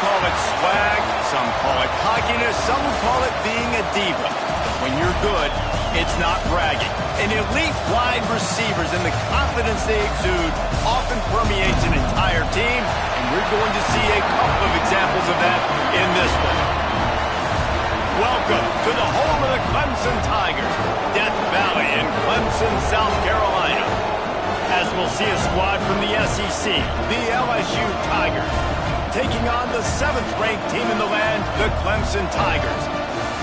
call it swag, some call it cockiness, some would call it being a diva. When you're good, it's not bragging. An elite wide receivers and the confidence they exude often permeates an entire team, and we're going to see a couple of examples of that in this one. Welcome to the home of the Clemson Tigers, Death Valley in Clemson, South Carolina. As we'll see a squad from the SEC, the LSU Tigers, taking on the 7th-ranked team in the land, the Clemson Tigers.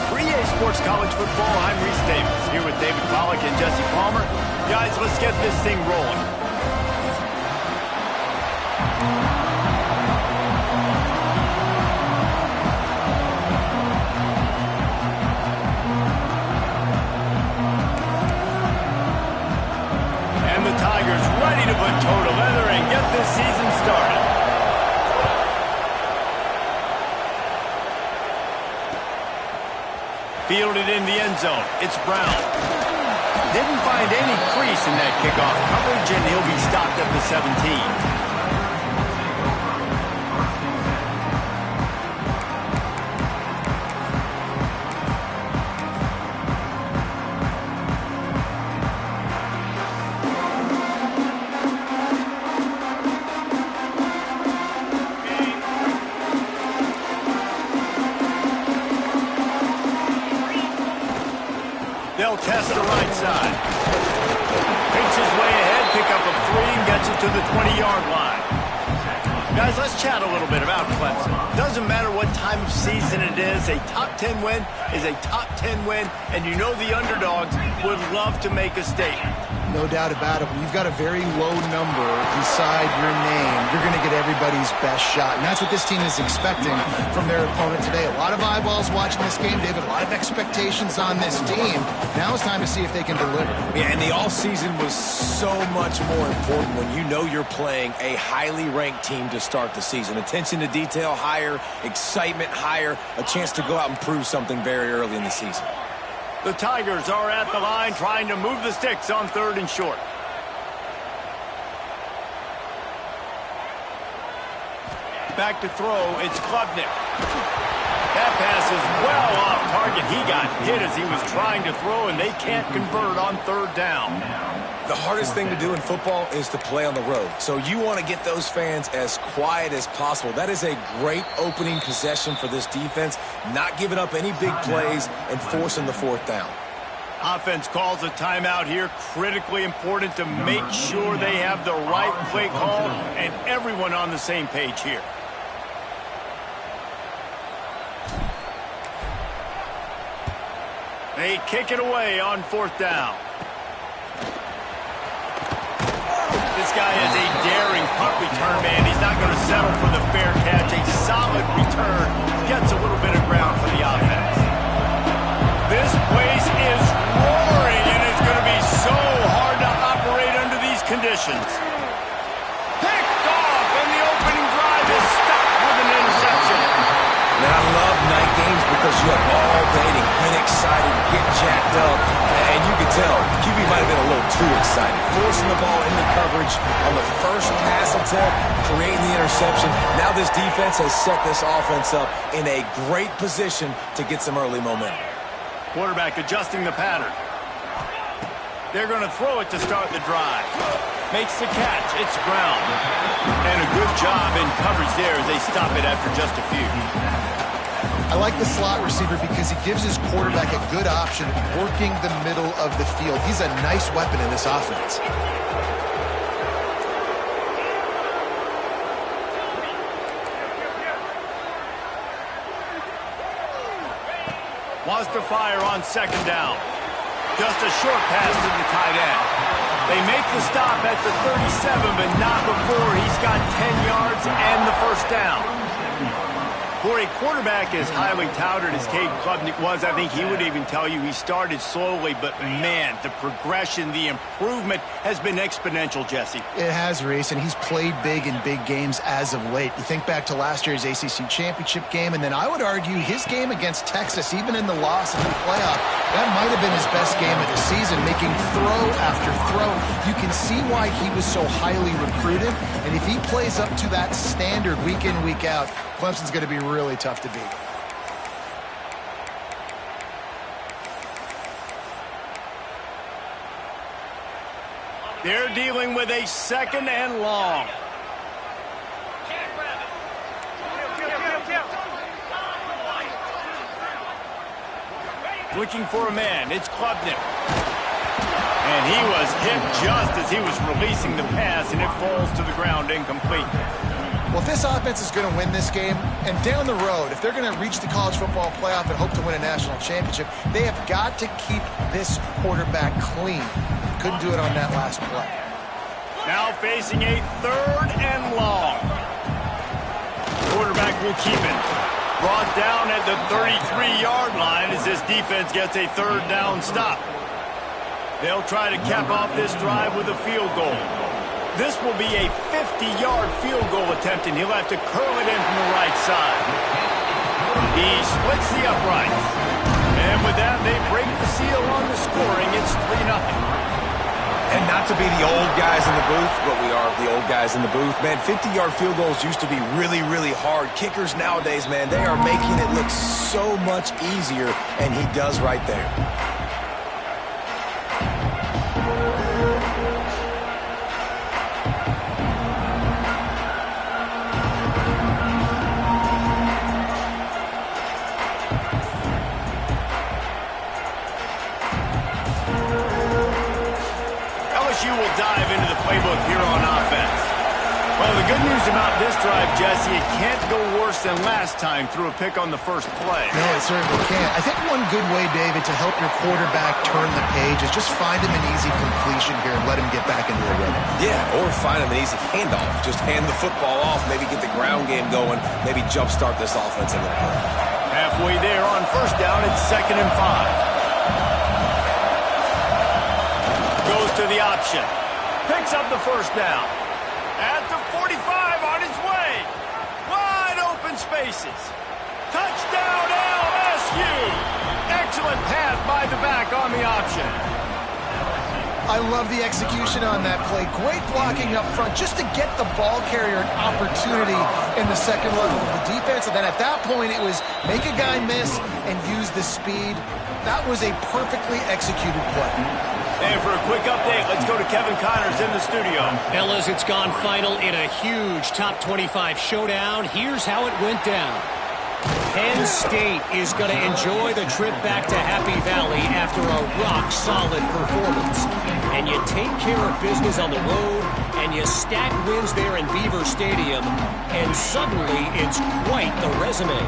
For EA Sports College Football, I'm Reese Davis, here with David Pollack and Jesse Palmer. Guys, let's get this thing rolling. And the Tigers ready to put toe to leather and get this season started. Fielded in the end zone. It's Brown. Didn't find any crease in that kickoff coverage, and he'll be stopped at the 17. They'll test the right side. Picks his way ahead, pick up a 3, and gets it to the 20-yard line. Guys, let's chat a little bit about Clemson. Doesn't matter what time of season it is, a top 10 win is a top 10 win, and you know the underdogs would love to make a statement. No doubt about it. When you've got a very low number beside your name, you're going to get everybody's best shot. And that's what this team is expecting from their opponent today. A lot of eyeballs watching this game, David. A lot of expectations on this team. Now it's time to see if they can deliver. Yeah, and the all-season was so much more important when you know you're playing a highly ranked team to start the season. Attention to detail higher, excitement higher, a chance to go out and prove something very early in the season. The Tigers are at the line trying to move the sticks on 3rd and short. Back to throw, it's Klubnik. That pass is well off target. He got hit as he was trying to throw, and they can't convert on 3rd down. The hardest thing to do in football is to play on the road. So you want to get those fans as quiet as possible. That is a great opening possession for this defense, not giving up any big plays and forcing the 4th down. Offense calls a timeout here. Critically important to make sure they have the right play call and everyone on the same page here. They kick it away on 4th down. This guy is a daring punt return man. He's not going to settle for the fair catch. A solid return gets a little bit of ground for the offense. This place is roaring, and it's going to be so hard to operate under these conditions. Picked off, and the opening drive is stopped with an interception. Man, I love night games because you have all day to get excited, get jacked up, and you can tell QB might have been a little too excited. Forcing the ball into coverage on the first pass attempt, creating the interception. Now this defense has set this offense up in a great position to get some early momentum. Quarterback adjusting the pattern. They're going to throw it to start the drive. Makes the catch. It's Brown. And a good job in coverage there as they stop it after just a few. I like the slot receiver because he gives his quarterback a good option working the middle of the field. He's a nice weapon in this offense. Wants to fire on 2nd down. Just a short pass to the tight end. They make the stop at the 37, but not before he's got 10 yards and the 1st down. For a quarterback as highly touted as Cade Klubnik was, I think he would even tell you he started slowly, but man, the progression, the improvement has been exponential, Jesse. It has, Reese, and he's played big in big games as of late. You think back to last year's ACC championship game, and then I would argue his game against Texas, even in the loss in the playoff, that might have been his best game of the season, making throw after throw. You can see why he was so highly recruited, and if he plays up to that standard week in, week out, Clemson's going to be really tough to beat. They're dealing with a 2nd and long. Looking for a man. It's Klubnik. And he was hit just as he was releasing the pass, and it falls to the ground incomplete. Well, if this offense is going to win this game, and down the road, if they're going to reach the college football playoff and hope to win a national championship, they have got to keep this quarterback clean. Couldn't do it on that last play. Now facing a 3rd and long. Quarterback will keep it. Brought down at the 33-yard line as this defense gets a 3rd down stop. They'll try to cap off this drive with a field goal. This will be a 50-yard field goal attempt, and he'll have to curl it in from the right side. He splits the uprights. And with that, they break the seal on the scoring. It's 3-0. And not to be the old guys in the booth, but we are the old guys in the booth. Man, 50-yard field goals used to be really, really hard. Kickers nowadays, man, they are making it look so much easier, and he does right there. LSU will dive into the playbook here on offense. Well, the good news about this drive, Jesse, it can't go worse than last time through a pick on the first play. No, it certainly can't. I think one good way, David, to help your quarterback turn the page is just find him an easy completion here and let him get back into a rhythm. Yeah, or find him an easy handoff. Just hand the football off, maybe get the ground game going, maybe jumpstart this offense a little bit. Halfway there on 1st down, it's 2nd and 5. Goes to the option. Picks up the 1st down. At the 45 on his way. Wide open spaces. Touchdown LSU. Excellent pass by the back on the option. I love the execution on that play. Great blocking up front just to get the ball carrier an opportunity in the 2nd level of the defense. And then at that point, it was make a guy miss and use the speed. That was a perfectly executed play. And for a quick update, let's go to Kevin Connors in the studio. Fellas, it's gone final in a huge top 25 showdown. Here's how it went down. Penn State is going to enjoy the trip back to Happy Valley after a rock-solid performance. And you take care of business on the road, and you stack wins there in Beaver Stadium, and suddenly it's quite the resume.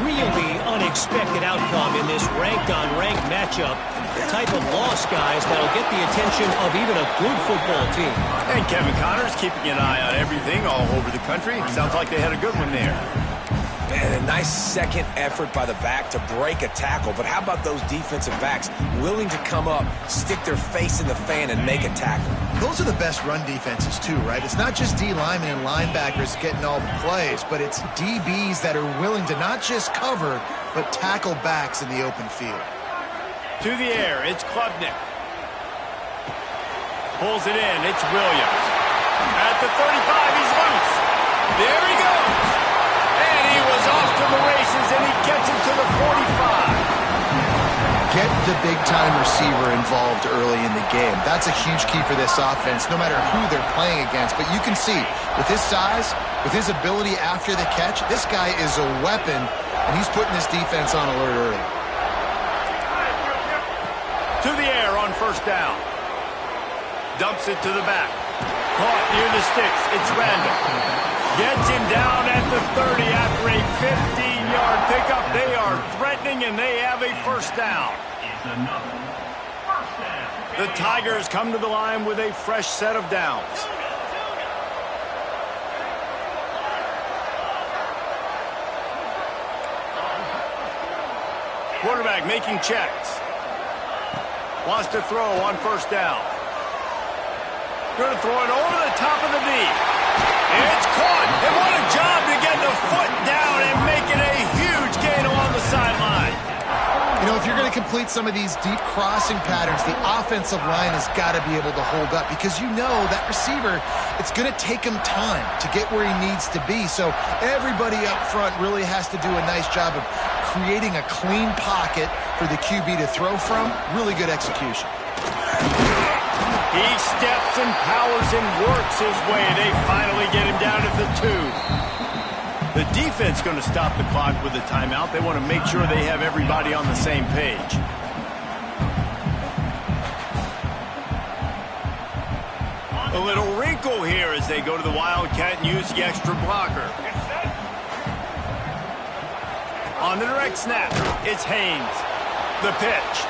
Really unexpected outcome in this ranked-on-ranked matchup. The type of loss, guys, that'll get the attention of even a good football team. And Kevin Connors keeping an eye on everything all over the country. Sounds like they had a good one there. Man, a nice 2nd effort by the back to break a tackle. But how about those defensive backs willing to come up, stick their face in the fan, and make a tackle? Those are the best run defenses, too, right? It's not just D linemen and linebackers getting all the plays, but it's DBs that are willing to not just cover, but tackle backs in the open field. To the air, it's Klubnik. Pulls it in, it's Williams. At the 35, he's loose. There he goes. And he was off to the races, and he gets it to the 45. Get the big-time receiver involved early in the game. That's a huge key for this offense, no matter who they're playing against. But you can see, with his size, with his ability after the catch, this guy is a weapon, and he's putting this defense on alert early. To the air on 1st down. Dumps it to the back. Caught near the sticks. It's Randall. Gets him down at the 30 after a 15-yard pickup. They are threatening, and they have a 1st down. The Tigers come to the line with a fresh set of downs. Quarterback making checks. Wants to throw on first down. Going to throw it over the top of the knee. It's caught. And what a job to get the foot down and make it a huge gain along the sideline. You know, if you're going to complete some of these deep crossing patterns, the offensive line has got to be able to hold up because you know that receiver, it's going to take him time to get where he needs to be. So everybody up front really has to do a nice job of creating a clean pocket for the QB to throw from. Really good execution. He steps and powers and works his way. They finally get him down at the 2. The defense going to stop the clock with a timeout. They want to make sure they have everybody on the same page. A little wrinkle here as they go to the Wildcat and use the extra blocker. On the direct snap, it's Haynes. The pitch.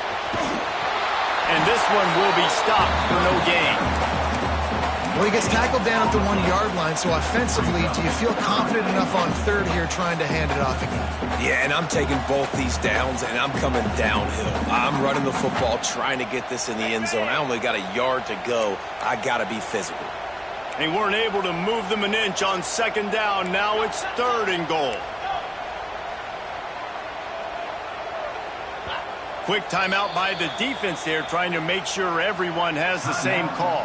And this one will be stopped for no gain. Well, he gets tackled down at the 1-yard line, so offensively, do you feel confident enough on third here trying to hand it off again? Yeah, and I'm taking both these downs, and I'm coming downhill. I'm running the football, trying to get this in the end zone. I only got a yard to go. I got to be physical. They weren't able to move them an inch on second down. Now it's 3rd and goal. Quick timeout by the defense there, trying to make sure everyone has the same call.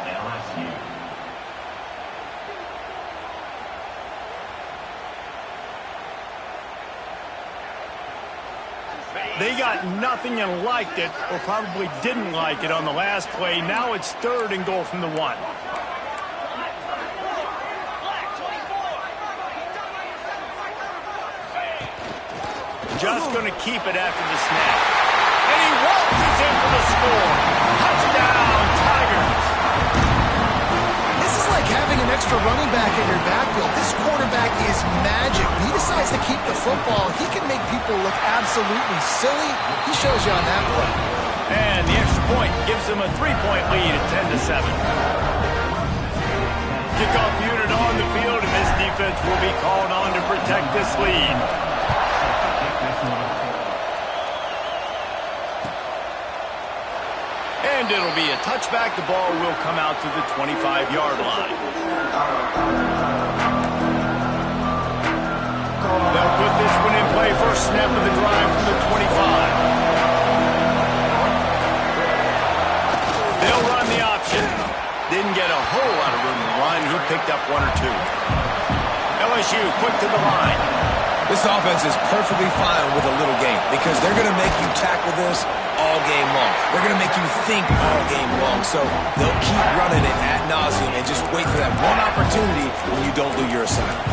They got nothing and liked it, or probably didn't like it on the last play. Now it's 3rd and goal from the 1. Just going to keep it after the snap. And he waltzes in for the score. Touchdown, Tigers. This is like having an extra running back in your backfield. This quarterback is magic. He decides to keep the football. He can make people look absolutely silly. He shows you on that play. And the extra point gives them a 3-point lead at 10-7. Kickoff unit on the field, and this defense will be called on to protect this lead. And it'll be a touchback. The ball will come out to the 25-yard line. They'll put this one in play. First snap of the drive from the 25. They'll run the option. Didn't get a whole lot of room to run. He picked up 1 or 2. LSU quick to the line. This offense is perfectly fine with a little game because they're going to make you tackle this all game long. They're going to make you think all game long. So they'll keep running it ad nauseum and just wait for that one opportunity when you don't do your assignment.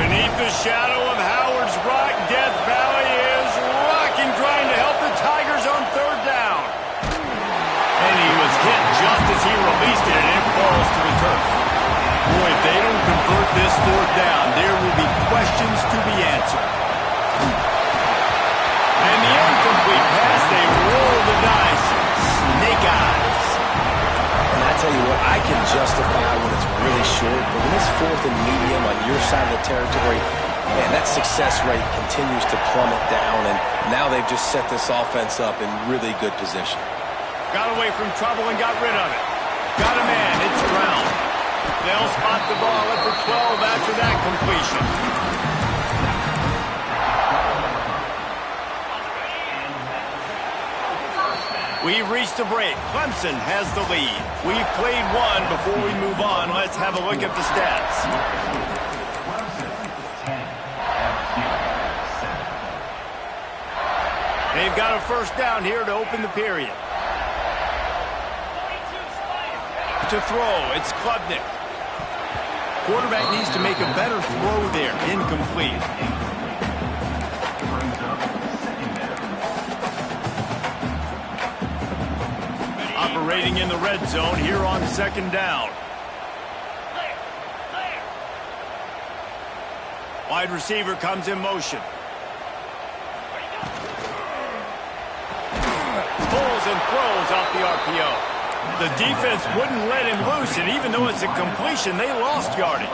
Beneath the shadow of Howard's Rock, Death Valley is rocking, trying to help the Tigers on 3rd down. And he was hit just as he released it, and it falls to the turf. Boy, if they don't convert this 4th down, there will be questions to be answered. And the incomplete pass, they roll the dice. Snake eyes. And I tell you what, I can justify when it's really short, but when it's 4th and medium on your side of the territory, man, that success rate continues to plummet down, and now they've just set this offense up in really good position. Got away from trouble and got rid of it. Got a man, it's Brown. They'll spot the ball at the 12 after that completion. We've reached a break. Clemson has the lead. We've played one. Before we move on, let's have a look at the stats. They've got a first down here to open the period. To throw, it's Klubnik. Quarterback needs to make a better throw there. Incomplete. Operating in the red zone here on 2nd down. Wide receiver comes in motion. Pulls and throws off the RPO. The defense wouldn't let him loose, and even though it's a completion, they lost yardage.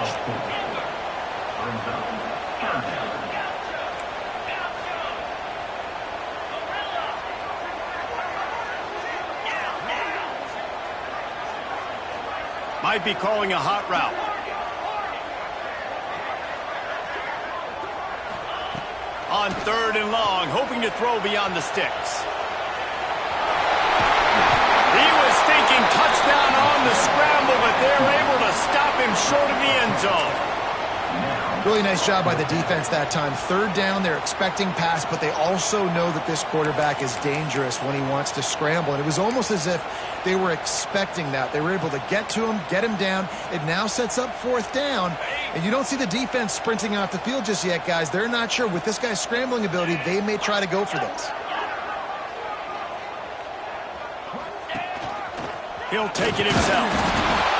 Might be calling a hot route. On 3rd and long, hoping to throw beyond the sticks. He was thinking touchdown on the scramble, but they're able to stop him short of the end zone. Really nice job by the defense that time. 3rd down, they're expecting pass, but they also know that this quarterback is dangerous when he wants to scramble. And it was almost as if they were expecting that. They were able to get to him, get him down. It now sets up 4th down. And you don't see the defense sprinting off the field just yet, guys. They're not sure. With this guy's scrambling ability, they may try to go for this. He'll take it himself.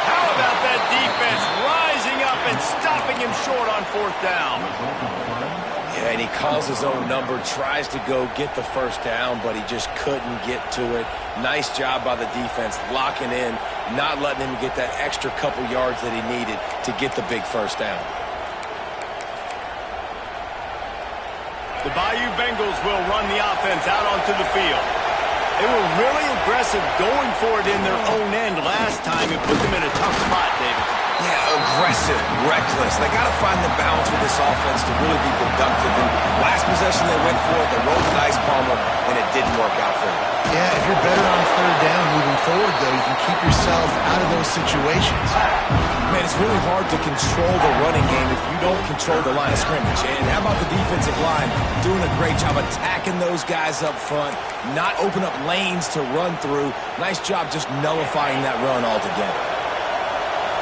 How about that defense rising up and stopping him short on 4th down? Yeah, and he calls his own number, tries to go get the 1st down, but he just couldn't get to it. Nice job by the defense, locking in, not letting him get that extra couple yards that he needed to get the big 1st down. The Bayou Bengals will run the offense out onto the field. They were really aggressive going for it in their own end last time and put them in a tough spot, David. Yeah, aggressive, reckless. They got to find the balance with this offense to really be productive. And last possession they went for it, they rolled the dice palmer, and it didn't work out for them. Yeah, if you're better on 3rd down moving forward, though, you can keep yourself out of those situations. Man, it's really hard to control the running game if you don't control the line of scrimmage. And how about the defensive line doing a great job attacking those guys up front, not open up lanes to run through. Nice job just nullifying that run altogether.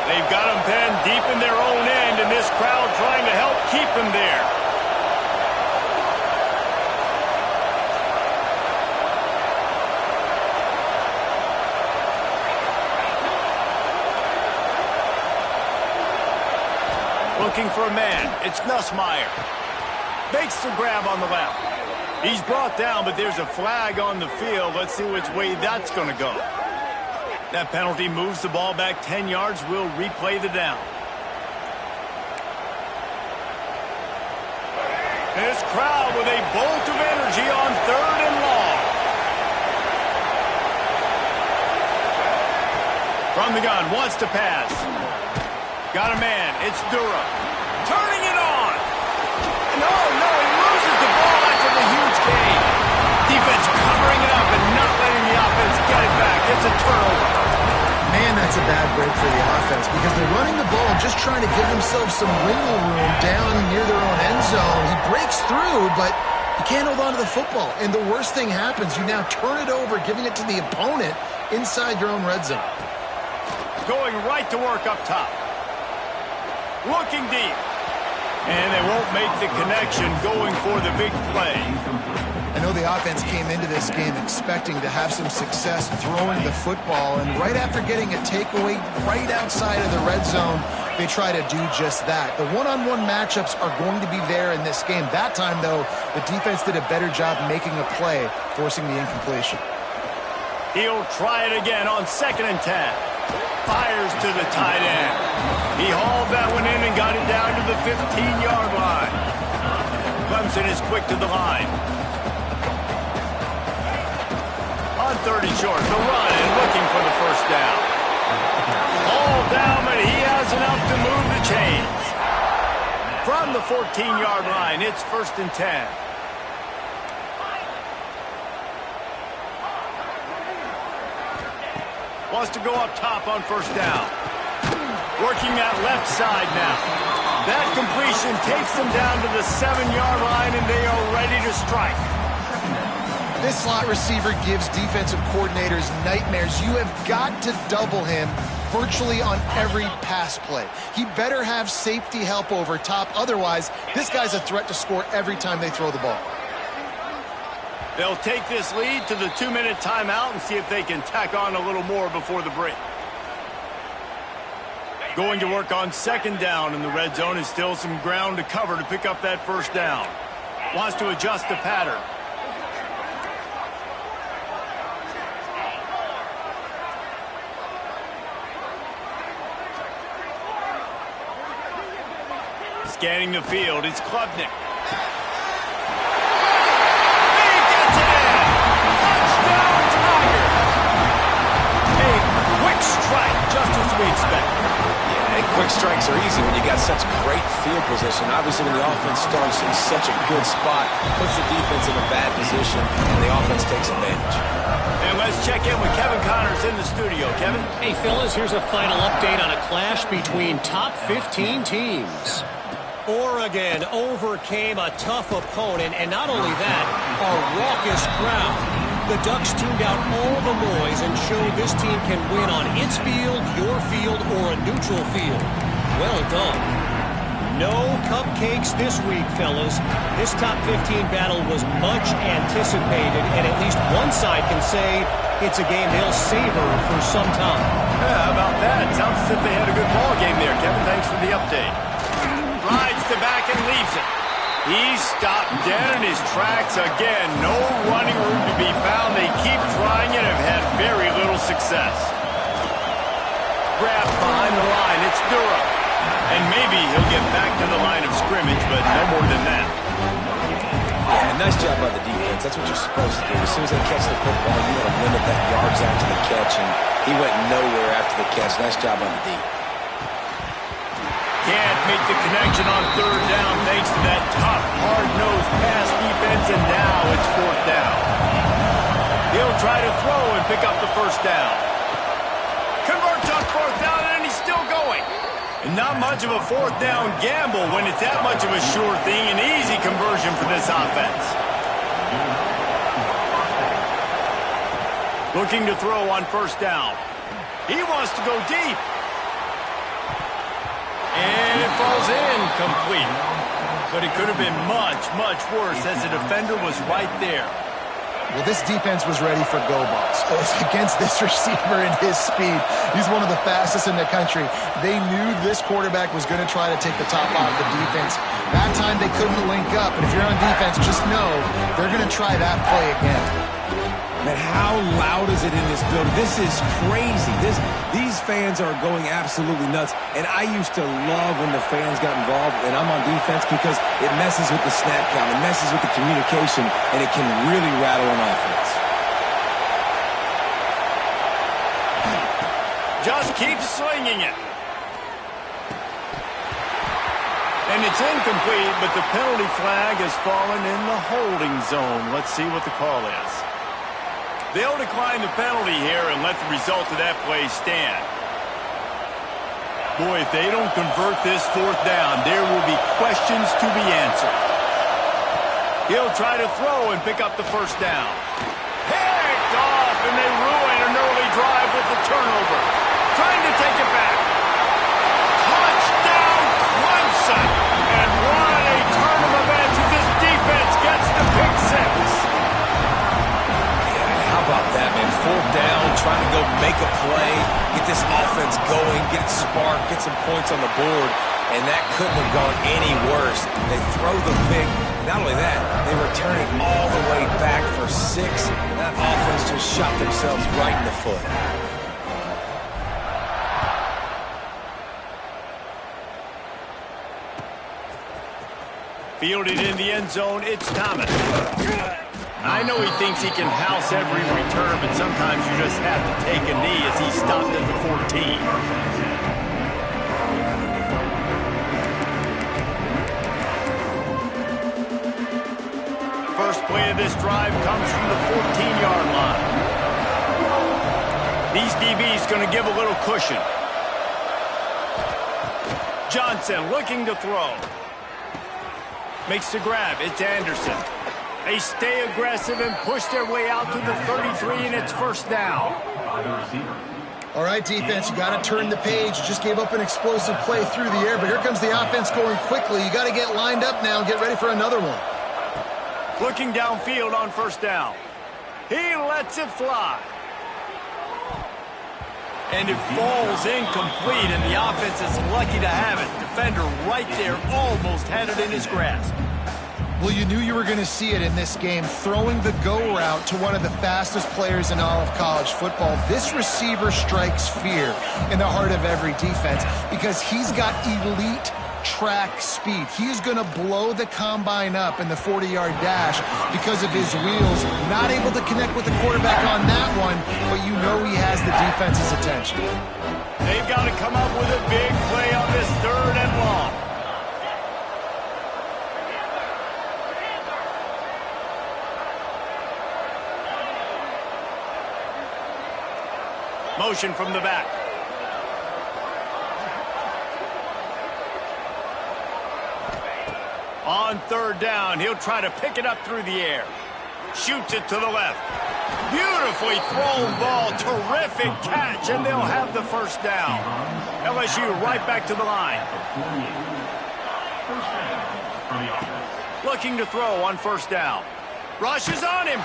They've got them penned deep in their own end, and this crowd trying to help keep them there. Looking for a man. It's Nussmeier. Makes the grab on the left. He's brought down, but there's a flag on the field. Let's see which way that's going to go. That penalty moves the ball back 10 yards. We'll replay the down. This crowd with a bolt of energy on 3rd and long. From the gun, wants to pass. Got a man. It's Durham. Turning it on. No, he loses the ball after the huge gain. Defense covering it up and not letting the offense get it back. It's a turnover. Man, that's a bad break for the offense because they're running the ball just trying to give themselves some wiggle room down near their own end zone. He breaks through, but you can't hold on to the football. And the worst thing happens. You now turn it over, giving it to the opponent inside your own red zone. Going right to work up top. Looking deep. And they won't make the connection going for the big play. I know the offense came into this game expecting to have some success throwing the football, and right after getting a takeaway right outside of the red zone, they try to do just that. The one-on-one matchups are going to be there in this game. That time, though, the defense did a better job making a play, forcing the incompletion. He'll try it again on 2nd and 10. Fires to the tight end. He hauled that one in and got it down to the 15-yard line. Clemson is quick to the line. On 30 short, the run and looking for the 1st down. All down, but he has enough to move the chains. From the 14-yard line, it's 1st and 10. Wants to go up top on 1st down. Working that left side now. That completion takes them down to the 7-yard line, and they are ready to strike. This slot receiver gives defensive coordinators nightmares. You have got to double him virtually on every pass play. He better have safety help over top. Otherwise, this guy's a threat to score every time they throw the ball. They'll take this lead to the 2-minute timeout and see if they can tack on a little more before the break. Going to work on 2nd down in the red zone, and still some ground to cover to pick up that 1st down. Wants to adjust the pattern. Scanning the field, it's Klubnik. He gets it in! Touchdown, Tigers! A quick strike, just as we expected. quick strikes are easy when you got such great field position. Obviously, when the offense starts in such a good spot, puts the defense in a bad position, and the offense takes advantage. And let's check in with Kevin Connors in the studio. Kevin? Hey, fellas, here's a final update on a clash between top 15 teams. Oregon overcame a tough opponent, and not only that, a raucous crowd. The Ducks tuned out all the noise and showed this team can win on its field, your field, or a neutral field. Well done. No cupcakes this week, fellas. This top 15 battle was much anticipated, and at least one side can say it's a game they'll savor for some time. Yeah, how about that? Sounds as if they had a good ball game there, Kevin. Thanks for the update. Rides to back and leaves it. He's stopped dead in his tracks again. No running room to be found. They keep trying it and have had very little success. Grabbed behind the line. It's Durham. And maybe he'll get back to the line of scrimmage, but no more than that. Yeah, nice job by the defense. That's what you're supposed to do. As soon as they catch the football, you want to limit that yards after the catch, and he went nowhere after the catch. Nice job on the D. Can't make the connection on third down thanks to that tough, hard-nosed pass defense, and now it's fourth down. He'll try to throw and pick up the first down. Converts on fourth down, and he's still going. And not much of a fourth down gamble when it's that much of a sure thing, an easy conversion for this offense. Looking to throw on first down. He wants to go deep. And it falls in complete. But it could have been much, much worse as the defender was right there. Well, this defense was ready for go balls. Against this receiver and his speed, he's one of the fastest in the country. They knew this quarterback was going to try to take the top off the defense. That time they couldn't link up. And if you're on defense, just know they're going to try that play again. Man, how loud is it in this building? This is crazy. These fans are going absolutely nuts. And I used to love when the fans got involved, and I'm on defense because it messes with the snap count, it messes with the communication, and it can really rattle an offense. Just keep slinging it. And it's incomplete, but the penalty flag has fallen in the holding zone. Let's see what the call is. They'll decline the penalty here and let the result of that play stand. Boy, if they don't convert this fourth down, there will be questions to be answered. He'll try to throw and pick up the first down. Picked off, and they ruin an early drive with the turnover. Trying to take it back. Touchdown, Clemson! And what a turn of events as this defense gets the pick six. How about that, man? Fourth down, trying to go make a play, get this offense going, get it sparked, get some points on the board, and that couldn't have gone any worse. They throw the pick. Not only that, they return it all the way back for 6. That offense just shot themselves right in the foot. Fielded in the end zone, it's Thomas. I know he thinks he can house every return, but sometimes you just have to take a knee as he stopped at the 14. First play of this drive comes from the 14-yard line. These DBs going to give a little cushion. Johnson looking to throw. Makes the grab. It's Anderson. They stay aggressive and push their way out to the 33, and it's first down. All right, defense, you got to turn the page. You just gave up an explosive play through the air, but here comes the offense going quickly. You got to get lined up now and get ready for another one. Looking downfield on first down. He lets it fly. And it falls incomplete, and the offense is lucky to have it. Defender right there almost had it in his grasp. Well, you knew you were going to see it in this game, throwing the go route to one of the fastest players in all of college football. This receiver strikes fear in the heart of every defense because he's got elite track speed. He's going to blow the combine up in the 40-yard dash because of his wheels. Not able to connect with the quarterback on that one, but you know he has the defense's attention. They've got to come up with a big play on this 3rd and long. Motion from the back. On 3rd down, he'll try to pick it up through the air. Shoots it to the left. Beautifully thrown ball. Terrific catch, and they'll have the 1st down. LSU right back to the line. Looking to throw on 1st down. Rushes on him.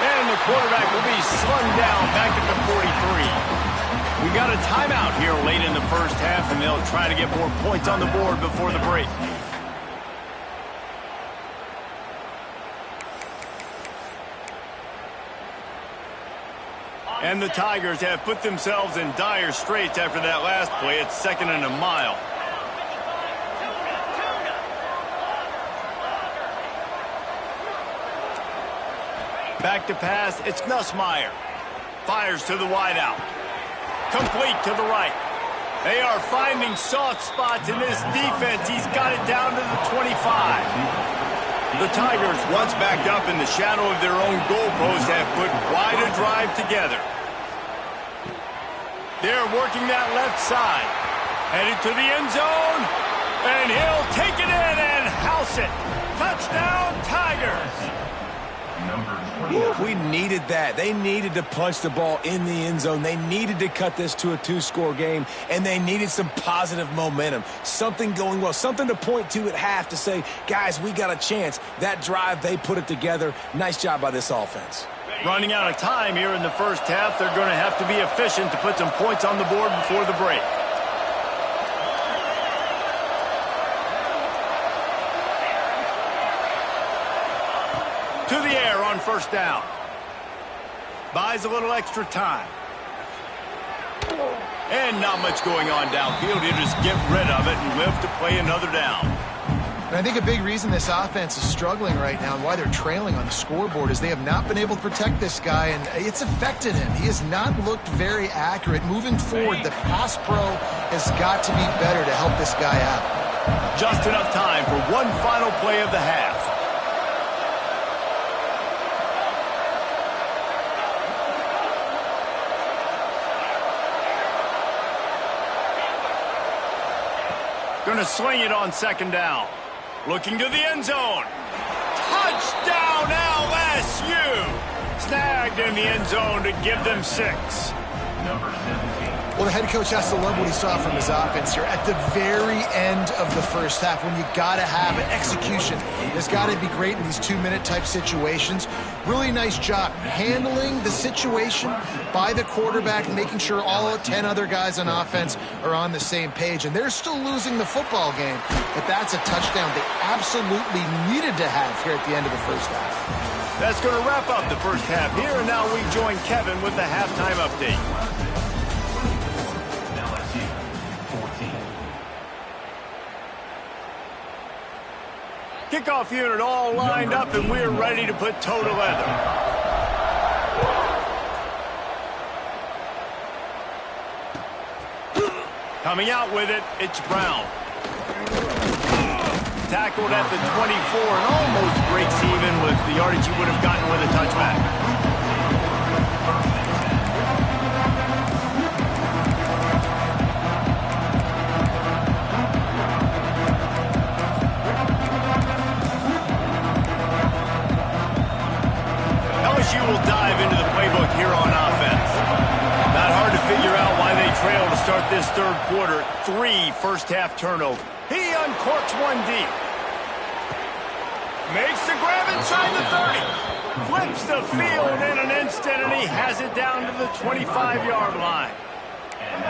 And the quarterback will be slung down back at the 43. We got a timeout here late in the 1st half, and they'll try to get more points on the board before the break. And the Tigers have put themselves in dire straits after that last play. It's 2nd and a mile. Back to pass, it's Nussmeier. Fires to the wideout. Complete to the right. They are finding soft spots in this defense. He's got it down to the 25. The Tigers, once backed up in the shadow of their own goalpost, have put quite a drive together. They're working that left side. Headed to the end zone. And he'll take it in and house it. Touchdown, Tigers. We needed that. They needed to punch the ball in the end zone. They needed to cut this to a 2-score game, and they needed some positive momentum. Something going well, something to point to at half to say, guys, we got a chance. That drive, they put it together. Nice job by this offense. Running out of time here in the 1st half. They're going to have to be efficient to put some points on the board before the break. To the air on 1st down. Buys a little extra time. And not much going on downfield. He'll just get rid of it and live to play another down. And I think a big reason this offense is struggling right now and why they're trailing on the scoreboard is they have not been able to protect this guy, and it's affected him. He has not looked very accurate. Moving forward, the pass pro has got to be better to help this guy out. Just enough time for one final play of the half. Going to swing it on 2nd down. Looking to the end zone. Touchdown, LSU! Snagged in the end zone to give them 6. Well, the head coach has to love what he saw from his offense here at the very end of the 1st half when you got to have it. Execution has got to be great in these 2-minute type situations. Really nice job handling the situation by the quarterback, making sure all 10 other guys on offense are on the same page. And they're still losing the football game, but that's a touchdown they absolutely needed to have here at the end of the 1st half. That's going to wrap up the 1st half here, and now we join Kevin with the halftime update. Kickoff unit all lined up, and we're ready to put toe to leather. Coming out with it, it's Brown. Tackled at the 24 and almost breaks even with the yardage he would have gotten with a touchback. LSU will dive into the playbook here on offense. Not hard to figure out why they trail to start this 3rd quarter. 3 first-half turnovers. He uncorks one deep. Makes the grab inside the 30. Flips the field in an instant, and he has it down to the 25-yard line.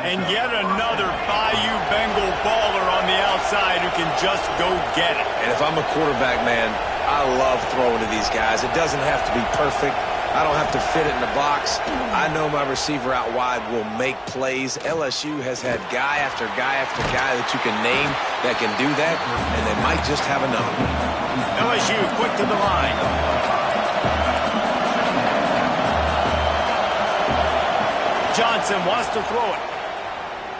And yet another Bayou Bengal baller on the outside who can just go get it. And if I'm a quarterback, man, I love throwing to these guys. It doesn't have to be perfect. I don't have to fit it in the box. I know my receiver out wide will make plays. LSU has had guy after guy after guy that you can name that can do that, and they might just have another. LSU quick to the line. Johnson wants to throw it.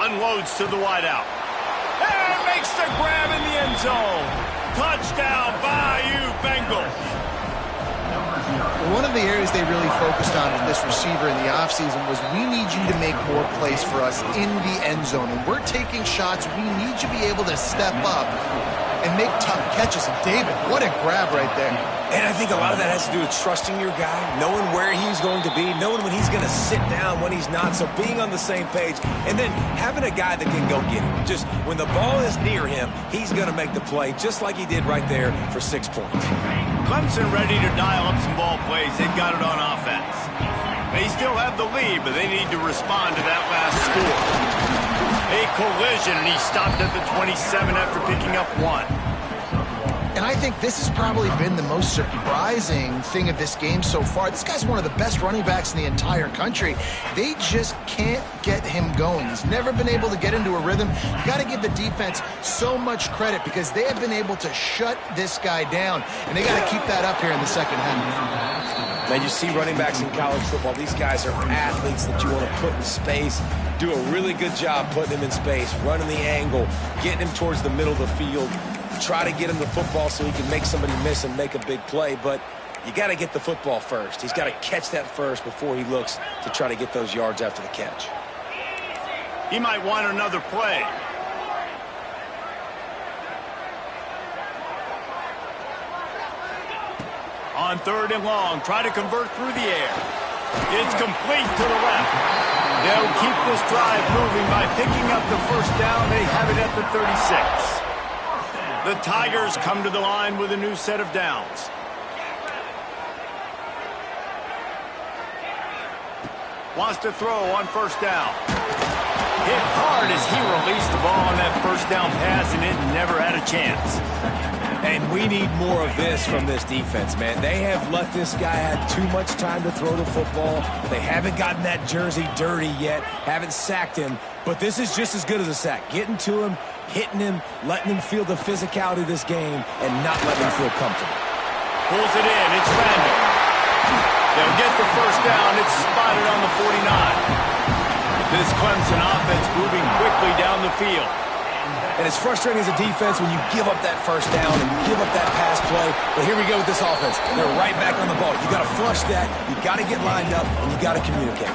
Unloads to the wideout. And makes the grab in the end zone. Touchdown, Bayou Bengals. One of the areas they really focused on with this receiver in the offseason was we need you to make more plays for us in the end zone. And we're taking shots. We need you to be able to step up and make tough catches. And David, what a grab right there. And I think a lot of that has to do with trusting your guy, knowing where he's going to be, knowing when he's going to sit down, when he's not, so being on the same page, and then having a guy that can go get it. Just when the ball is near him, he's going to make the play, just like he did right there for 6 points. Clemson ready to dial up some ball plays. They've got it on offense. They still have the lead, but they need to respond to that last score. A collision, and he stopped at the 27 after picking up 1. And I think this has probably been the most surprising thing of this game so far. This guy's one of the best running backs in the entire country. They just can't get him going. He's never been able to get into a rhythm. You got to give the defense so much credit because they have been able to shut this guy down, and they got to keep that up here in the second half. Man, you see running backs in college football. These guys are athletes that you want to put in space, do a really good job putting him in space, running the angle, getting him towards the middle of the field. Try to get him the football so he can make somebody miss and make a big play, but you got to get the football first. He's got to catch that first before he looks to try to get those yards after the catch. He might want another play. On 3rd and long, try to convert through the air. It's complete to the left. They'll keep this drive moving by picking up the first down. They have it at the 36. The Tigers come to the line with a new set of downs. Wants to throw on 1st down. Hit hard as he released the ball on that 1st down pass, and it never had a chance. And we need more of this from this defense, man. They have let this guy have too much time to throw the football. They haven't gotten that jersey dirty yet, haven't sacked him. But this is just as good as a sack. Getting to him, hitting him, letting him feel the physicality of this game, and not letting him feel comfortable. Pulls it in. It's random. They'll get the 1st down. It's spotted on the 49. This Clemson offense moving quickly down the field. And it's frustrating as a defense when you give up that 1st down and you give up that pass play. But here we go with this offense. They're right back on the ball. You got to flush that. You got to get lined up, and you got to communicate.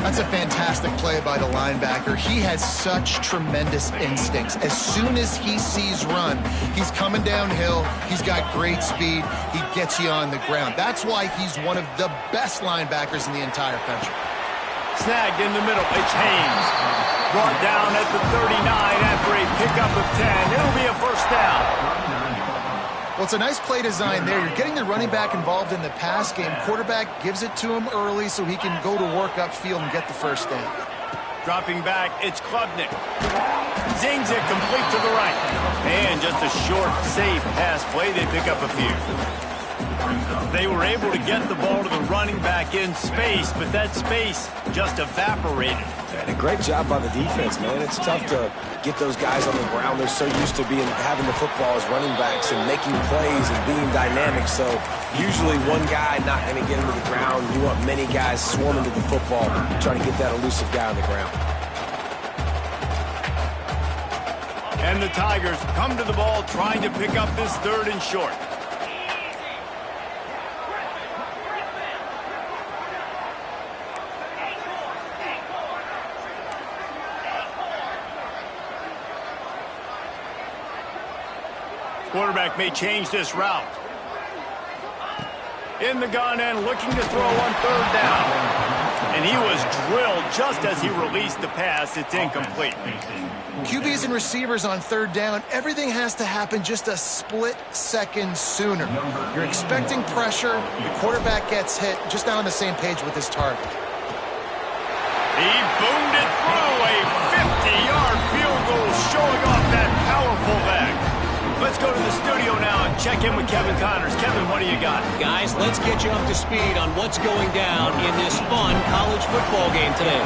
That's a fantastic play by the linebacker. He has such tremendous instincts. As soon as he sees run, he's coming downhill. He's got great speed. He gets you on the ground. That's why he's one of the best linebackers in the entire country. Snagged in the middle. It's Haynes. Brought down at the 39 after a pickup of 10. It'll be a 1st down. Well, it's a nice play design there. You're getting the running back involved in the pass game. Quarterback gives it to him early so he can go to work upfield and get the 1st down. Dropping back, it's Klubnik. Zings it complete to the right. And just a short, safe pass play. They pick up a few. They were able to get the ball to the running back in space, but that space just evaporated. And a great job by the defense, man. It's tough to get those guys on the ground. They're so used to having the football as running backs and making plays and being dynamic. So usually one guy not going to get into the ground. You want many guys swarming to the football, trying to get that elusive guy on the ground. And the Tigers come to the ball trying to pick up this 3rd and short. Quarterback may change this route. In the gun and looking to throw on 3rd down. And he was drilled just as he released the pass. It's incomplete. QBs and receivers on 3rd down, everything has to happen just a split second sooner. You're expecting pressure. The quarterback gets hit, just not on the same page with his target. He boomed it through a 50-yard field goal, showing off that powerful leg. Let's go to the studio now and check in with Kevin Connors. Kevin, what do you got? Guys, let's get you up to speed on what's going down in this fun college football game today.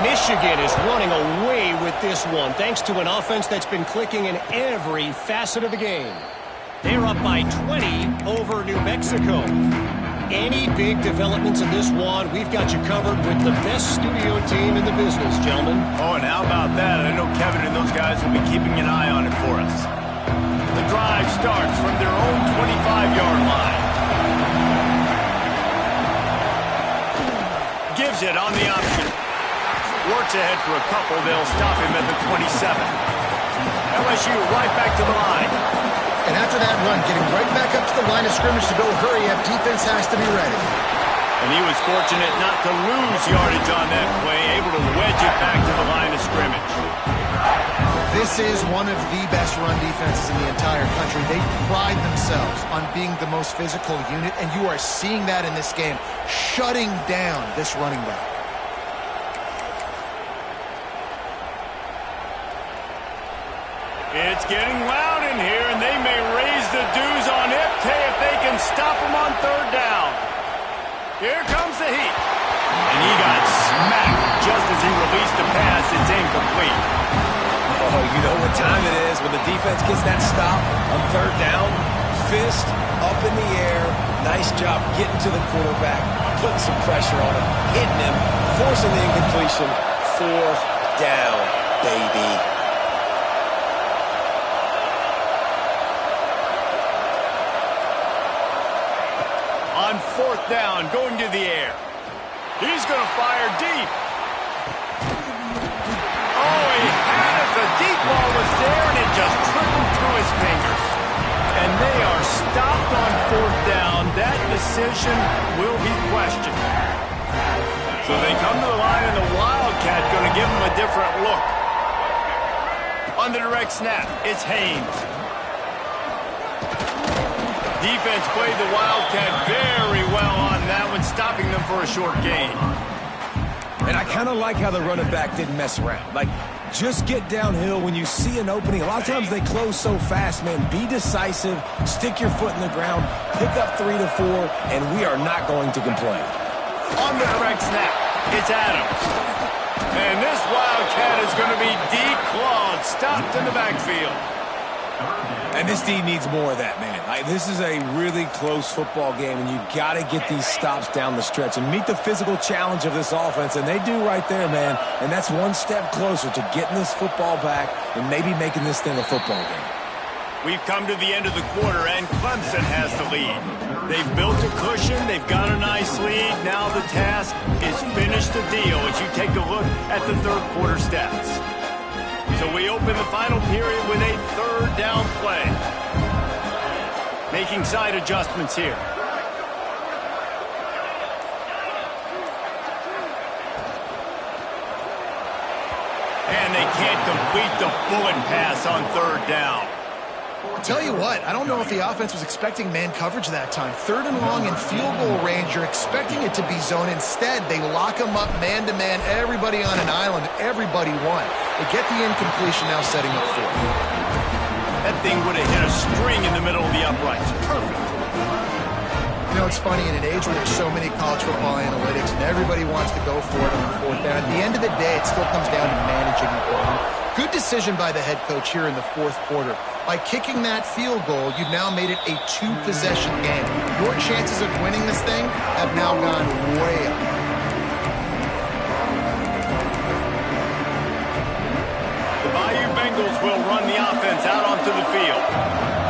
Michigan is running away with this one thanks to an offense that's been clicking in every facet of the game. They're up by 20 over New Mexico. Any big developments in this one, we've got you covered with the best studio team in the business, gentlemen. Oh, and how about that? I know Kevin and those guys will be keeping an eye on it for us. The drive starts from their own 25-yard line. Gives it on the option. Works ahead for a couple. They'll stop him at the 27. LSU right back to the line. And after that run, getting right back up to the line of scrimmage to go hurry up, defense has to be ready. And he was fortunate not to lose yardage on that play, able to wedge it back to the line of scrimmage. This is one of the best run defenses in the entire country. They pride themselves on being the most physical unit, and you are seeing that in this game, shutting down this running back. It's getting loud in here, and they may raise the dues on Ipte if they can stop him on third down. Here comes the heat. And he got smacked just as he released the pass. It's incomplete. Oh, you know what time it is when the defense gets that stop on third down. Fist up in the air. Nice job getting to the quarterback, putting some pressure on him, hitting him, forcing the incompletion. Fourth down, baby. On fourth down, going to the air. He's going to fire deep. Oh, he had it. The deep ball was there, and it just trickled through his fingers. And they are stopped on fourth down. That decision will be questioned. So they come to the line, and the Wildcat going to give him a different look. On the direct snap, it's Haynes. Defense played the Wildcat very well on that one, stopping them for a short gain. And I kind of like how the running back didn't mess around. Like, just get downhill when you see an opening. A lot of times they close so fast, man. Be decisive, stick your foot in the ground, pick up 3 to 4, and we are not going to complain. On the direct snap, it's Adams. And this Wildcat is going to be declawed, stopped in the backfield. And this D needs more of that, man. This is a really close football game, and you got to get these stops down the stretch and meet the physical challenge of this offense, and they do right there, man. And that's one step closer to getting this football back and maybe making this thing a football game. We've come to the end of the quarter, and Clemson has the lead. They've built a cushion. They've got a nice lead. Now the task is finish the deal as you take a look at the third quarter stats. So we open the final period with a third down play. Making side adjustments here. And they can't complete the bullet pass on third down. I'll tell you what, I don't know if the offense was expecting man coverage that time. Third and long in field goal range, you're expecting it to be zone. Instead, they lock them up man-to-man, everybody on an island, everybody won. They get the incompletion, now setting up fourth. That thing would have hit a string in the middle of the uprights. Perfect. You know, it's funny, in an age where there's so many college football analytics and everybody wants to go for it on the fourth down, at the end of the day, it still comes down to managing the ball. Good decision by the head coach here in the fourth quarter. By kicking that field goal, you've now made it a two-possession game. Your chances of winning this thing have now gone way up. The Bayou Bengals will run the offense out onto the field.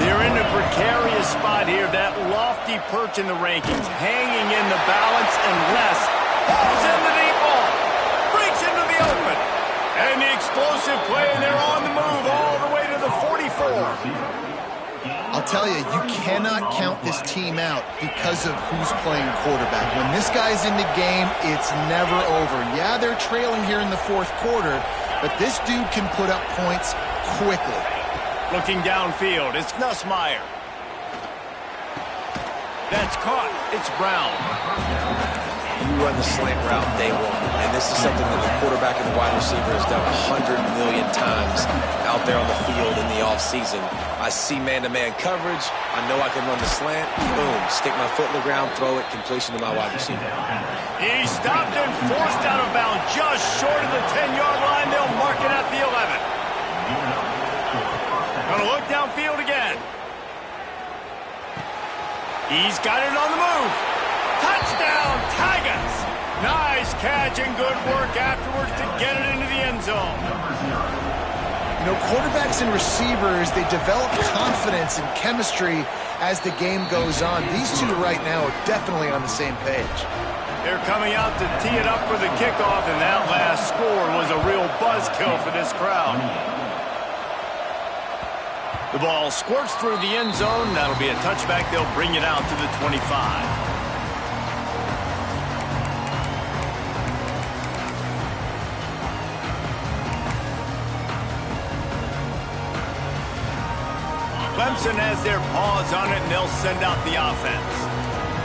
They're in a precarious spot here. That lofty perch in the rankings, hanging in the balance unless falls in the deep ball, breaks into the open. And the explosive play, and they're on the move all the way to the 44. I'll tell you, you cannot count this team out because of who's playing quarterback. When this guy's in the game, it's never over. Yeah, they're trailing here in the fourth quarter, but this dude can put up points quickly. Looking downfield, it's Nussmeier. That's caught. It's Brown. you run the slant route day one. And this is something that the quarterback and the wide receiver has done 100 million times out there on the field in the offseason. I see man-to-man coverage. I know I can run the slant. Boom, stick my foot in the ground, throw it, completion to my wide receiver. He stopped and forced out of bounds just short of the 10-yard line. They'll mark it at the 11. Gonna look downfield again. He's got it on the move. Touchdown, Tigers! Nice catch and good work afterwards to get it into the end zone. You know, quarterbacks and receivers, they develop confidence and chemistry as the game goes on. These two right now are definitely on the same page. They're coming out to tee it up for the kickoff, and that last score was a real buzzkill for this crowd. The ball squirts through the end zone. That'll be a touchback. They'll bring it out to the 25. Clemson has their paws on it, and they'll send out the offense.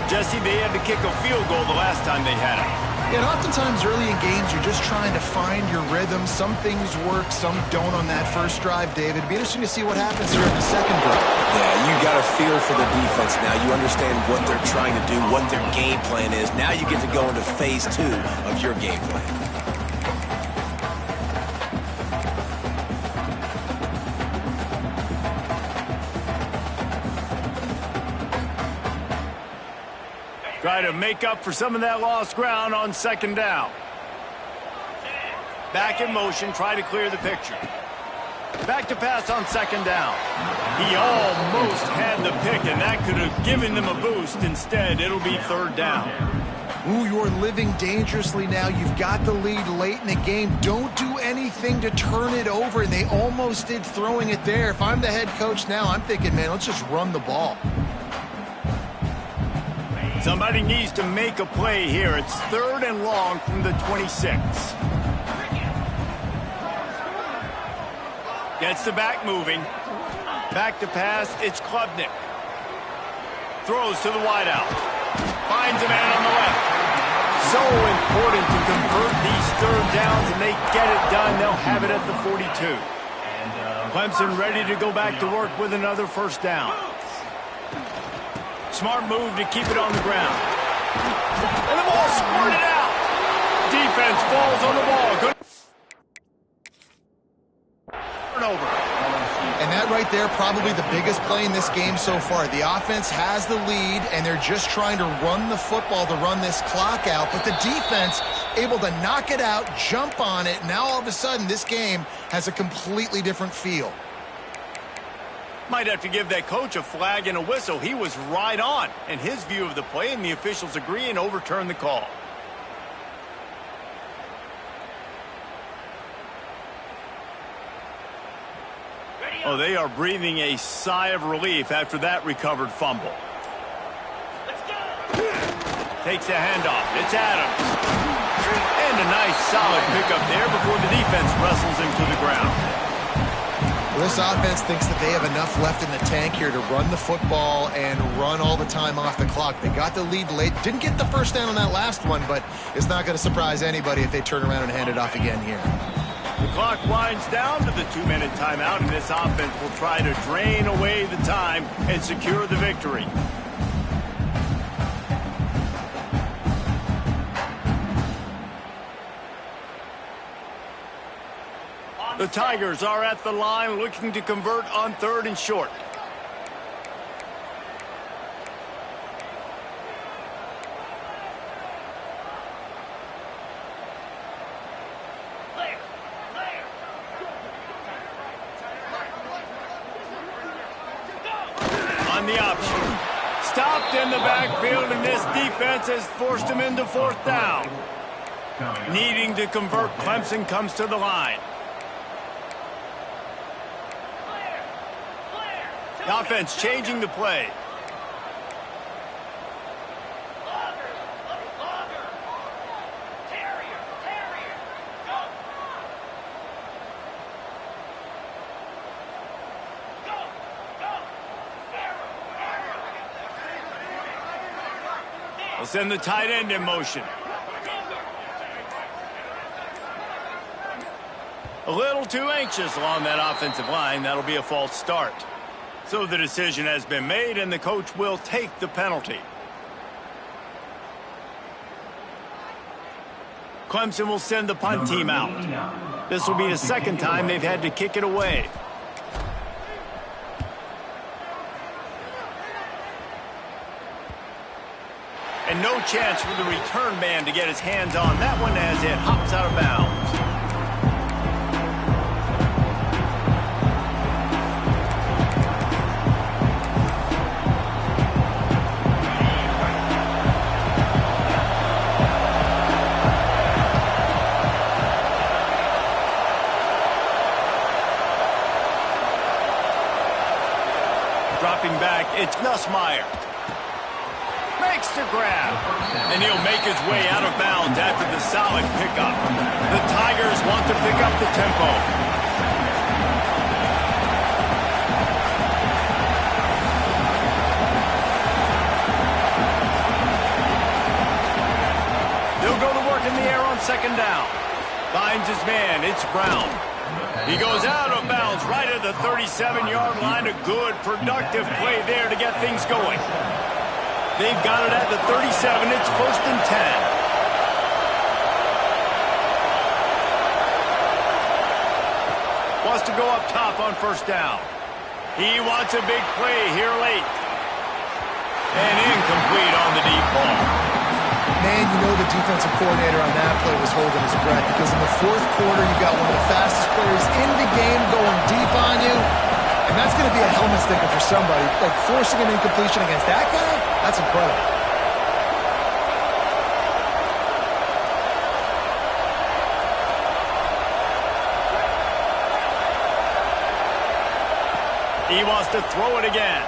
Jesse, they had to kick a field goal the last time they had it. And oftentimes early in games, you're just trying to find your rhythm. Some things work, some don't on that first drive, David. It'd be interesting to see what happens here in the second drive. Yeah, you got a feel for the defense now. You understand what they're trying to do, what their game plan is. Now you get to go into phase 2 of your game plan. Try to make up for some of that lost ground on second down. Back in motion, try to clear the picture. Back to pass on second down. He almost had the pick, and that could have given them a boost. Instead, it'll be third down. Ooh, you're living dangerously now. You've got the lead late in the game. Don't do anything to turn it over, and they almost did throwing it there. If I'm the head coach now, I'm thinking, man, let's just run the ball. Somebody needs to make a play here. It's third and long from the 26. Gets the back moving. Back to pass, it's Klubnik. Throws to the wideout. Finds a man on the left. So important to convert these third downs, and they get it done. They'll have it at the 42. Clemson ready to go back to work with another first down. Smart move to keep it on the ground. And the ball squirted out. Defense falls on the ball. Good turnover. And that right there, probably the biggest play in this game so far. The offense has the lead, and they're just trying to run the football to run this clock out. But the defense able to knock it out, jump on it. Now all of a sudden, this game has a completely different feel. Might have to give that coach a flag and a whistle. He was right on in his view of the play, and the officials agree and overturn the call. Oh, they are breathing a sigh of relief after that recovered fumble. Takes a handoff. It's Adams. And a nice solid pickup there before the defense wrestles him to the ground. Well, this offense thinks that they have enough left in the tank here to run the football and run all the time off the clock. They got the lead late. Didn't get the first down on that last one, but it's not going to surprise anybody if they turn around and hand it off again here. The clock winds down to the 2-minute timeout, and this offense will try to drain away the time and secure the victory. The Tigers are at the line looking to convert on third and short. On the option. Stopped in the backfield, and this defense has forced him into fourth down. Needing to convert, Clemson comes to the line. The offense changing the play. They'll send the tight end in motion. A little too anxious along that offensive line. That'll be a false start. So the decision has been made, and the coach will take the penalty. Clemson will send the punt team out. This will be the second time they've had to kick it away. And no chance for the return man to get his hands on that one as it hops out of bounds. Dropping back, it's Nussmeier. Makes the grab. And he'll make his way out of bounds after the solid pickup. The Tigers want to pick up the tempo. They'll go to work in the air on second down. Finds his man, it's Brown. He goes out of bounds right at the 37-yard line. A good, productive play there to get things going. They've got it at the 37. It's 1st and 10. Wants to go up top on 1st down. He wants a big play here late. And incomplete on the deep ball. Man, you know the defensive coordinator on that play was holding his breath, because in the 4th quarter, you got one of the fastest players in the game going deep on you, and that's going to be a helmet sticker for somebody. Like, forcing an incompletion against that guy, that's incredible. He wants to throw it again.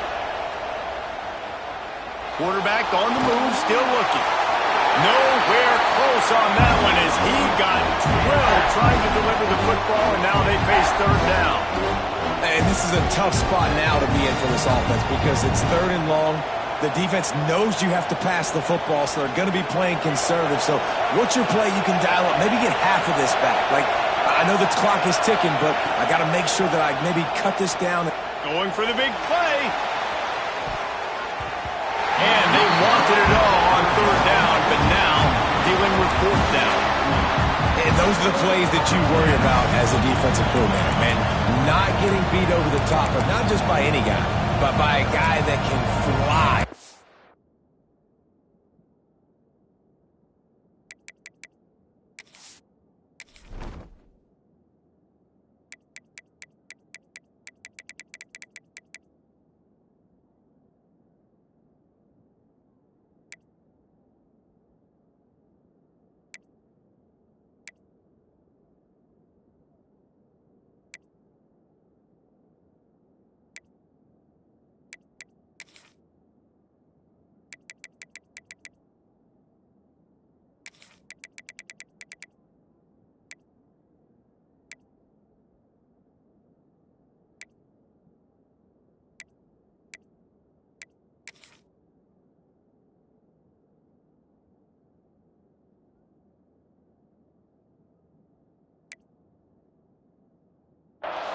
Quarterback on the move, still looking. Nowhere close on that one as he got drilled trying to deliver the football, and now they face 3rd down. And this is a tough spot now to be in for this offense because it's 3rd and long. The defense knows you have to pass the football, so they're going to be playing conservative. So what's your play you can dial up? Maybe get half of this back. Like, I know the clock is ticking, but I got to make sure that I maybe cut this down. Going for the big play. And they wanted it all on 3rd down, but now dealing with 4th down. And those are the plays that you worry about as a defensive coordinator, man. Not getting beat over the top, but not just by any guy, but by a guy that can fly.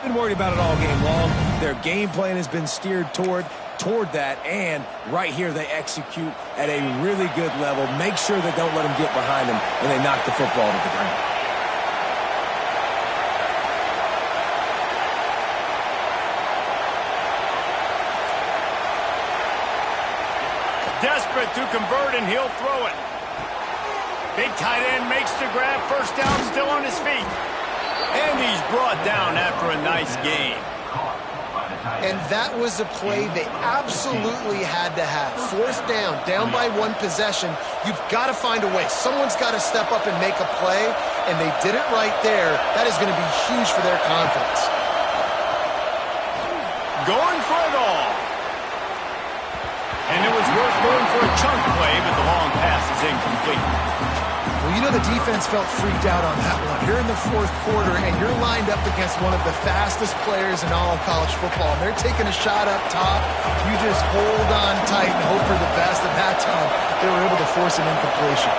Been worried about it all game long. Their game plan has been steered toward that, and right here they execute at a really good level. Make sure they don't let them get behind them when they knock the football to the ground. Desperate to convert, and he'll throw it. Big tight end makes the grab. 1st down, still on his feet. And he's brought down after a nice game. And that was a play they absolutely had to have. 4th down, down by 1 possession. You've got to find a way. Someone's got to step up and make a play, and they did it right there. That is going to be huge for their confidence. Going for it all. And it was worth going for a chunk play, but the long pass is incomplete. Well, you know the defense felt freaked out on that one. You're in the 4th quarter, and you're lined up against one of the fastest players in all of college football. And they're taking a shot up top. You just hold on tight and hope for the best. At that time, they were able to force an incompletion.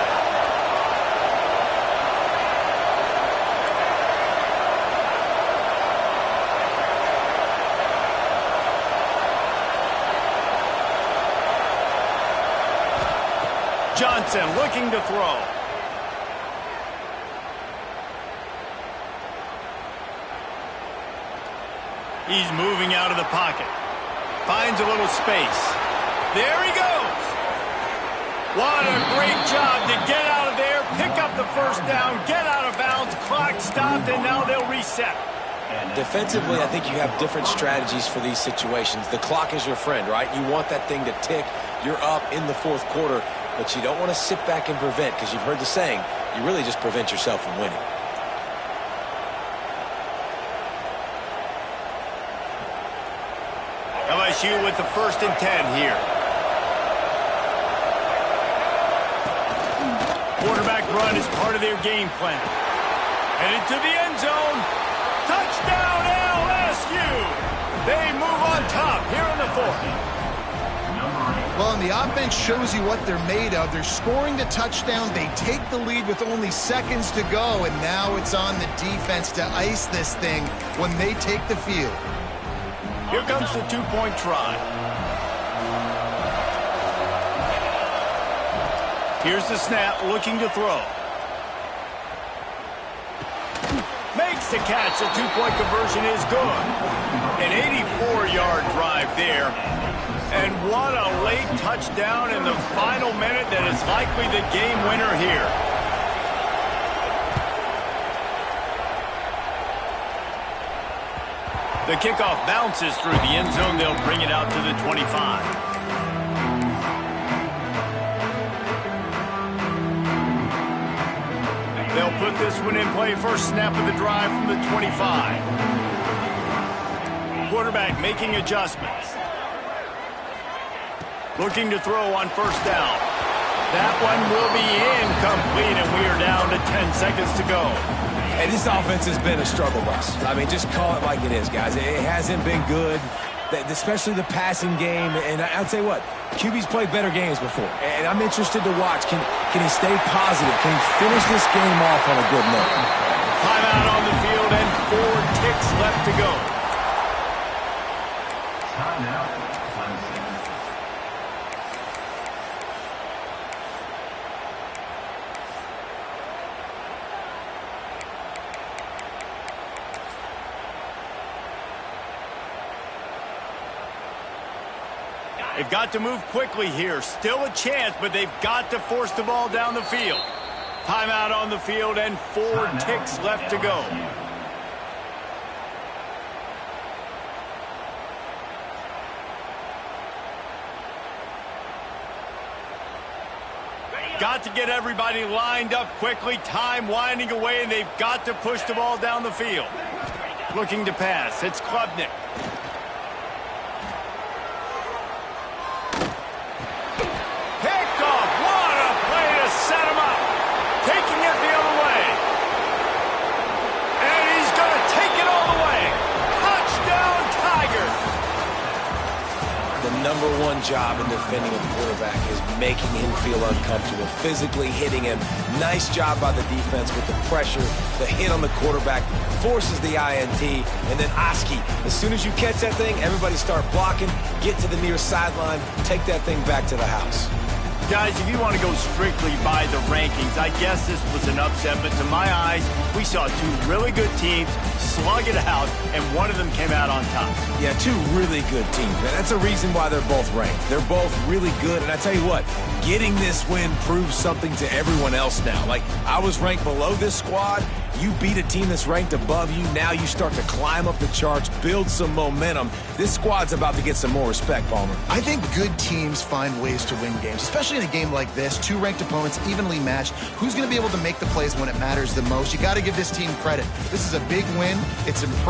Johnson looking to throw. He's moving out of the pocket. Finds a little space. There he goes. What a great job to get out of there, pick up the first down, get out of bounds, clock stopped, and now they'll reset. Defensively, I think you have different strategies for these situations. The clock is your friend, right? You want that thing to tick. You're up in the fourth quarter, but you don't want to sit back and prevent, because you've heard the saying, you really just prevent yourself from winning. LSU with the 1st and 10 here. Quarterback run is part of their game plan. Headed to the end zone. Touchdown LSU. They move on top here in the 4th. Well, and the offense shows you what they're made of. They're scoring the touchdown. They take the lead with only seconds to go, and now it's on the defense to ice this thing when they take the field. Here comes the 2-point try. Here's the snap, looking to throw. Makes the catch. The 2-point conversion is good. An 84-yard drive there. And what a late touchdown in the final minute that is likely the game winner here. The kickoff bounces through the end zone. They'll bring it out to the 25. They'll put this one in play. First snap of the drive from the 25. Quarterback making adjustments. Looking to throw on first down. That one will be incomplete, and we are down to 10 seconds to go. And this offense has been a struggle bus. I mean, just call it like it is, guys. It hasn't been good, especially the passing game. And I'll tell you what, QB's played better games before. And I'm interested to watch. Can he stay positive? Can he finish this game off on a good note? Timeout on the field and 4 ticks left to go. Timeout, Clemson. They've got to move quickly here. Still a chance, but they've got to force the ball down the field. Timeout on the field and 4 ticks left to go. Got to get everybody lined up quickly. Time winding away, and they've got to push the ball down the field. Looking to pass. It's Klubnik. Number one job in defending a quarterback is making him feel uncomfortable, physically hitting him. Nice job by the defense with the pressure. The hit on the quarterback forces the INT. And then Oski, as soon as you catch that thing, everybody start blocking, get to the near sideline, take that thing back to the house. Guys, if you want to go strictly by the rankings, I guess this was an upset, but to my eyes, we saw 2 really good teams slug it out, and one of them came out on top. Yeah, 2 really good teams, man. That's a reason why they're both ranked. They're both really good, and I tell you what, getting this win proves something to everyone else now. Like, I was ranked below this squad. You beat a team that's ranked above you. Now you start to climb up the charts, build some momentum. This squad's about to get some more respect, Palmer. I think good teams find ways to win games, especially in a game like this. 2 ranked opponents, evenly matched. Who's going to be able to make the plays when it matters the most? You got to give this team credit. This is a big win. It's impressive.